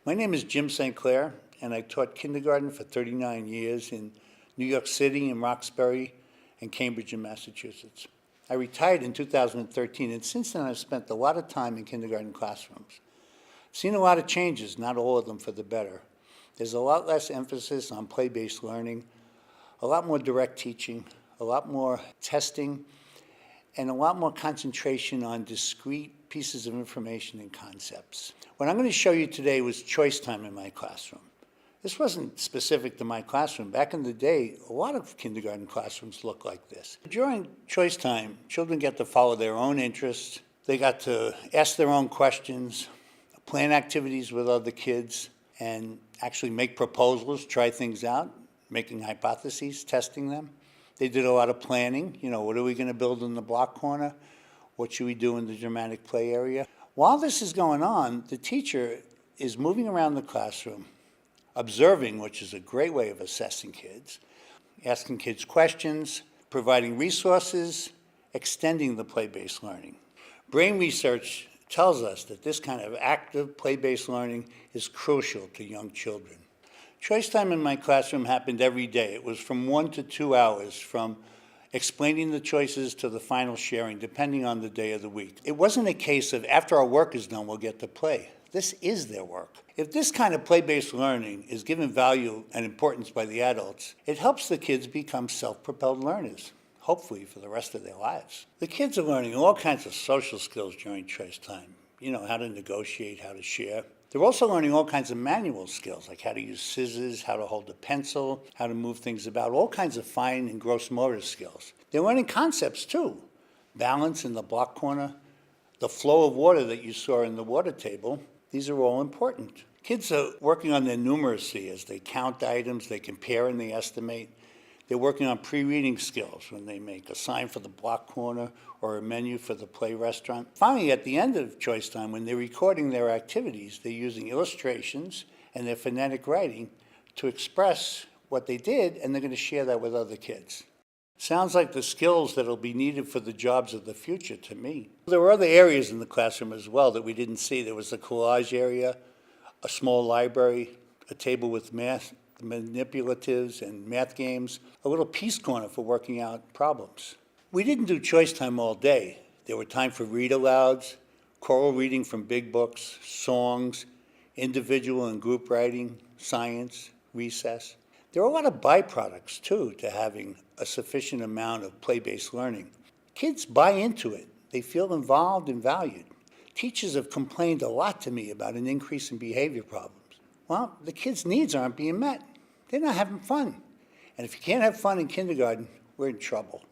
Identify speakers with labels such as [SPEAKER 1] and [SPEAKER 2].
[SPEAKER 1] My name is Jim St Clair, and I taught kindergarten for 39 years in New York City, in Roxbury, and Cambridge in Massachusetts. I retired in 2013, and since then I've spent a lot of time in kindergarten classrooms. I've seen a lot of changes, not all of them for the better. There's a lot less emphasis on play-based learning, a lot more direct teaching, a lot more testing, and a lot more concentration on discrete pieces of information and concepts. What I'm going to show you today was choice time in my classroom. This wasn't specific to my classroom. Back in the day, a lot of kindergarten classrooms looked like this. During choice time, children get to follow their own interests. They got to ask their own questions, plan activities with other kids, and actually make proposals, try things out, making hypotheses, testing them. They did a lot of planning. What are we going to build in the block corner? What should we do in the dramatic play area? While this is going on, the teacher is moving around the classroom, observing, which is a great way of assessing kids, asking kids questions, providing resources, extending the play-based learning. Brain research tells us that this kind of active play-based learning is crucial to young children. Choice time in my classroom happened every day. It was from 1 to 2 hours, from explaining the choices to the final sharing, depending on the day of the week. It wasn't a case of after our work is done, we'll get to play. This is their work. If this kind of play-based learning is given value and importance by the adults, it helps the kids become self-propelled learners, hopefully for the rest of their lives. The kids are learning all kinds of social skills during choice time. How to negotiate, how to share. They're also learning all kinds of manual skills, like how to use scissors, how to hold a pencil, how to move things about, all kinds of fine and gross motor skills. They're learning concepts too. Balance in the block corner, the flow of water that you saw in the water table. These are all important. Kids are working on their numeracy as they count items, they compare and they estimate. They're working on pre-reading skills when they make a sign for the block corner or a menu for the play restaurant. Finally, at the end of choice time, when they're recording their activities, they're using illustrations and their phonetic writing to express what they did, and they're going to share that with other kids. Sounds like the skills that will be needed for the jobs of the future to me. There were other areas in the classroom as well that we didn't see. There was a collage area, a small library, a table with math manipulatives and math games, a little peace corner for working out problems. We didn't do choice time all day. There were time for read-alouds, choral reading from big books, songs, individual and group writing, science, recess. There are a lot of byproducts, too, to having a sufficient amount of play-based learning. Kids buy into it. They feel involved and valued. Teachers have complained a lot to me about an increase in behavior problems. Well, the kids' needs aren't being met. They're not having fun. And if you can't have fun in kindergarten, we're in trouble.